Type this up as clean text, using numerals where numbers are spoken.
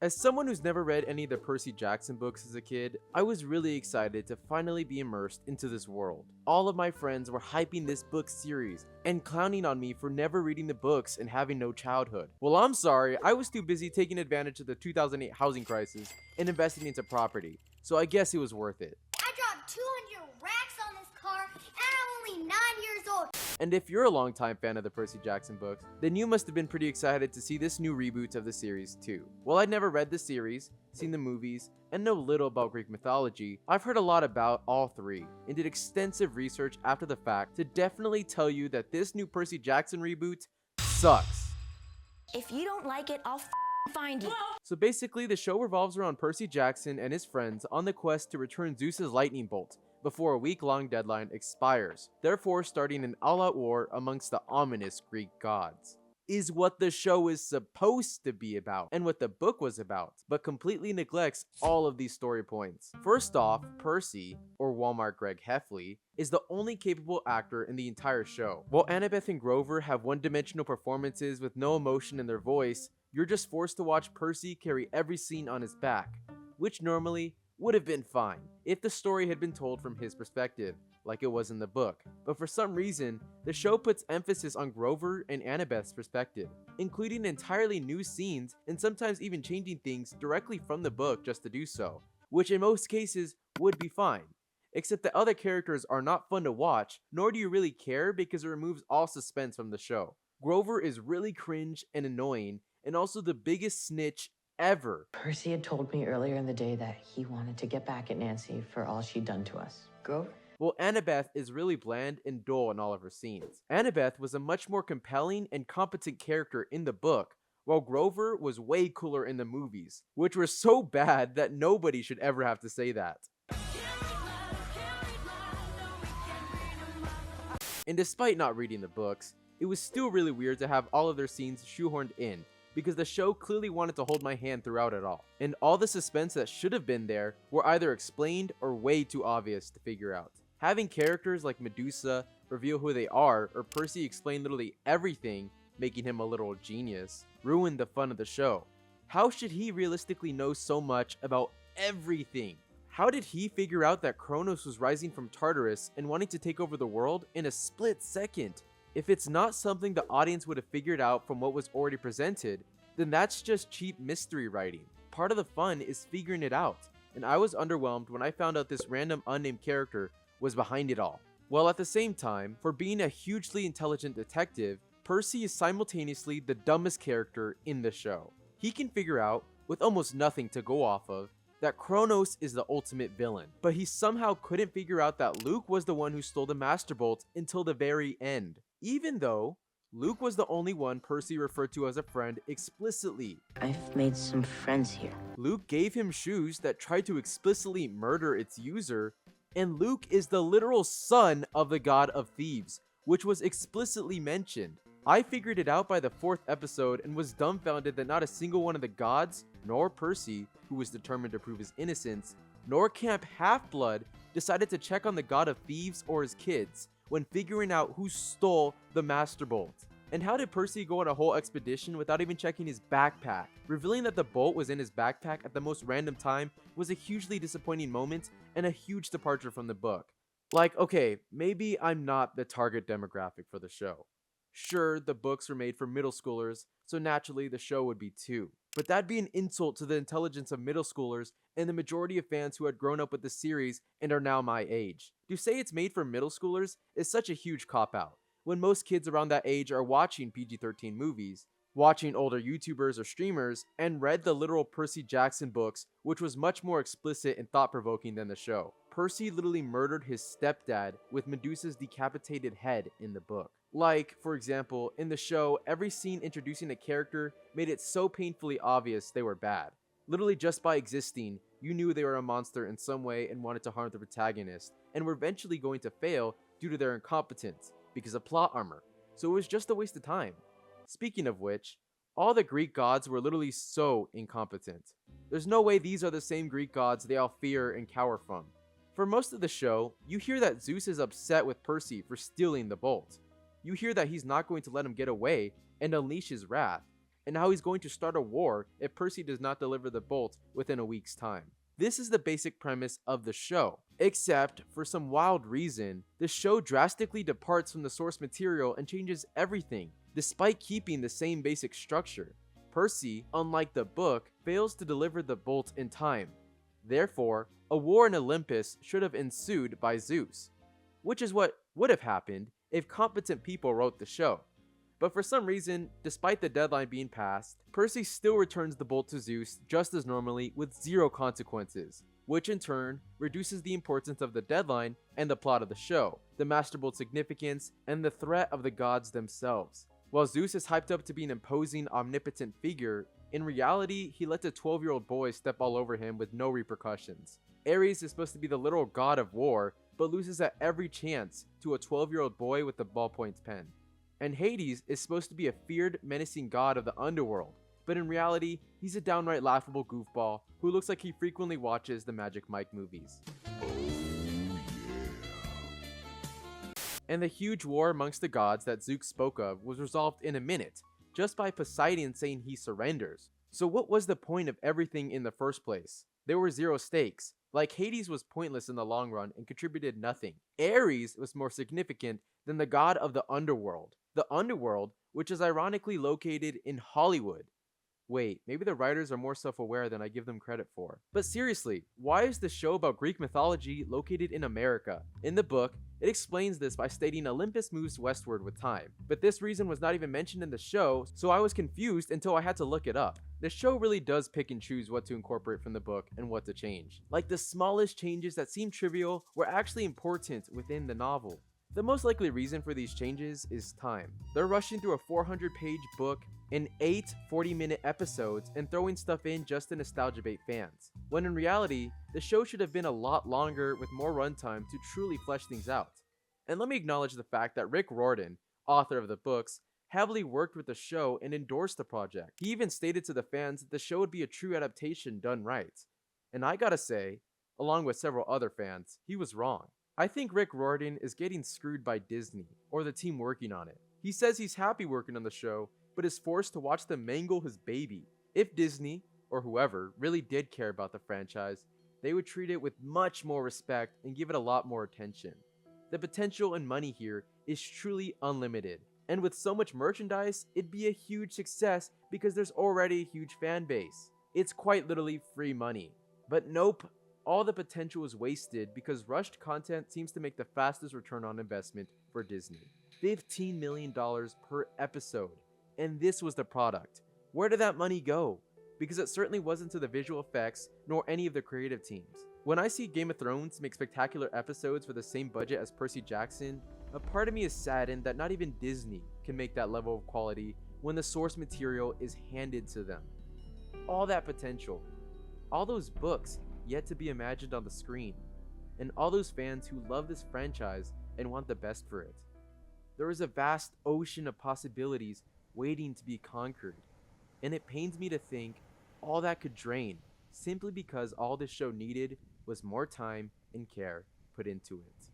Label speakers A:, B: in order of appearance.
A: As someone who's never read any of the Percy Jackson books as a kid, I was really excited to finally be immersed into this world. All of my friends were hyping this book series and clowning on me for never reading the books and having no childhood. Well, I'm sorry, I was too busy taking advantage of the 2008 housing crisis and investing into property, so I guess it was worth it.
B: I dropped 200 racks on this car, and I'm only 9 years old.
A: And if you're a longtime fan of the Percy Jackson books, then you must have been pretty excited to see this new reboot of the series too. While I'd never read the series, seen the movies, and know little about Greek mythology, I've heard a lot about all three, and did extensive research after the fact to definitely tell you that this new Percy Jackson reboot sucks.
C: If you don't like it, I'll find you.
A: So basically, the show revolves around Percy Jackson and his friends on the quest to return Zeus's lightning bolt before a week-long deadline expires, therefore starting an all-out war amongst the ominous Greek gods. Is what the show is supposed to be about, and what the book was about, but completely neglects all of these story points. First off, Percy, or Walmart Greg Heffley, is the only capable actor in the entire show. While Annabeth and Grover have one-dimensional performances with no emotion in their voice, you're just forced to watch Percy carry every scene on his back, which normally would have been fine if the story had been told from his perspective, like it was in the book. But for some reason, the show puts emphasis on Grover and Annabeth's perspective, including entirely new scenes and sometimes even changing things directly from the book just to do so, which in most cases would be fine. Except that other characters are not fun to watch, nor do you really care because it removes all suspense from the show. Grover is really cringe and annoying, and also the biggest snitch ever.
D: Percy had told me earlier in the day that he wanted to get back at Nancy for all she'd done to us. Grover?
A: Well, Annabeth is really bland and dull in all of her scenes. Annabeth was a much more compelling and competent character in the book, while Grover was way cooler in the movies, which were so bad that nobody should ever have to say that. And despite not reading the books, it was still really weird to have all of their scenes shoehorned in, because the show clearly wanted to hold my hand throughout it all. And all the suspense that should have been there were either explained or way too obvious to figure out. Having characters like Medusa reveal who they are, or Percy explain literally everything, making him a literal genius, ruined the fun of the show. How should he realistically know so much about everything? How did he figure out that Kronos was rising from Tartarus and wanting to take over the world in a split second? If it's not something the audience would have figured out from what was already presented, then that's just cheap mystery writing. Part of the fun is figuring it out, and I was underwhelmed when I found out this random unnamed character was behind it all. While at the same time, for being a hugely intelligent detective, Percy is simultaneously the dumbest character in the show. He can figure out, with almost nothing to go off of, that Kronos is the ultimate villain, but he somehow couldn't figure out that Luke was the one who stole the Master Bolt until the very end. Even though Luke was the only one Percy referred to as a friend explicitly.
D: I've made some friends here.
A: Luke gave him shoes that tried to explicitly murder its user, and Luke is the literal son of the god of thieves, which was explicitly mentioned. I figured it out by the 4th episode and was dumbfounded that not a single one of the gods, nor Percy, who was determined to prove his innocence, nor Camp Half-Blood decided to check on the god of thieves or his kids when figuring out who stole the Master Bolt. And how did Percy go on a whole expedition without even checking his backpack? Revealing that the bolt was in his backpack at the most random time was a hugely disappointing moment and a huge departure from the book. Like, okay, maybe I'm not the target demographic for the show. Sure, the books were made for middle schoolers, so naturally the show would be too. But that'd be an insult to the intelligence of middle schoolers and the majority of fans who had grown up with the series and are now my age. To say it's made for middle schoolers is such a huge cop-out, when most kids around that age are watching PG-13 movies, watching older YouTubers or streamers, and read the literal Percy Jackson books, which was much more explicit and thought-provoking than the show. Percy literally murdered his stepdad with Medusa's decapitated head in the book. Like, for example, in the show, every scene introducing a character made it so painfully obvious they were bad. Literally just by existing, you knew they were a monster in some way and wanted to harm the protagonist, and were eventually going to fail due to their incompetence, because of plot armor. So it was just a waste of time. Speaking of which, all the Greek gods were literally so incompetent. There's no way these are the same Greek gods they all fear and cower from. For most of the show, you hear that Zeus is upset with Percy for stealing the bolt. You hear that he's not going to let him get away and unleash his wrath, and how he's going to start a war if Percy does not deliver the bolt within a week's time. This is the basic premise of the show, except for some wild reason, the show drastically departs from the source material and changes everything, despite keeping the same basic structure. Percy, unlike the book, fails to deliver the bolt in time. Therefore, a war in Olympus should have ensued by Zeus, which is what would have happened if competent people wrote the show. But for some reason, despite the deadline being passed, Percy still returns the bolt to Zeus just as normally with zero consequences, which in turn reduces the importance of the deadline and the plot of the show, the Master Bolt's significance, and the threat of the gods themselves. While Zeus is hyped up to be an imposing, omnipotent figure, in reality, he lets a 12-year-old boy step all over him with no repercussions. Ares is supposed to be the literal god of war, but loses at every chance to a 12-year-old boy with a ballpoint pen. And Hades is supposed to be a feared, menacing god of the underworld, but in reality, he's a downright laughable goofball who looks like he frequently watches the Magic Mike movies. And the huge war amongst the gods that Zeus spoke of was resolved in a minute, just by Poseidon saying he surrenders. So what was the point of everything in the first place? There were zero stakes. Like Hades was pointless in the long run and contributed nothing. Ares was more significant than the god of the underworld. The underworld, which is ironically located in Hollywood. Wait, maybe the writers are more self-aware than I give them credit for. But seriously, why is the show about Greek mythology located in America? In the book, it explains this by stating Olympus moves westward with time. But this reason was not even mentioned in the show, so I was confused until I had to look it up. The show really does pick and choose what to incorporate from the book and what to change. Like the smallest changes that seem trivial were actually important within the novel. The most likely reason for these changes is time. They're rushing through a 400-page book in 8 40-minute episodes and throwing stuff in just to nostalgia bait fans, when in reality, the show should have been a lot longer with more runtime to truly flesh things out. And let me acknowledge the fact that Rick Riordan, author of the books, heavily worked with the show and endorsed the project. He even stated to the fans that the show would be a true adaptation done right. And I gotta say, along with several other fans, he was wrong. I think Rick Riordan is getting screwed by Disney, or the team working on it. He says he's happy working on the show, but is forced to watch them mangle his baby. If Disney, or whoever, really did care about the franchise, they would treat it with much more respect and give it a lot more attention. The potential and money here is truly unlimited, and with so much merchandise, it'd be a huge success because there's already a huge fan base. It's quite literally free money. But nope, all the potential is wasted because rushed content seems to make the fastest return on investment for Disney. $15 million per episode. And this was the product. Where did that money go? Because it certainly wasn't to the visual effects nor any of the creative teams. When I see Game of Thrones make spectacular episodes for the same budget as Percy Jackson, a part of me is saddened that not even Disney can make that level of quality when the source material is handed to them. All that potential, all those books yet to be imagined on the screen, and all those fans who love this franchise and want the best for it. There is a vast ocean of possibilities waiting to be conquered, and it pains me to think all that could drain simply because all this show needed was more time and care put into it.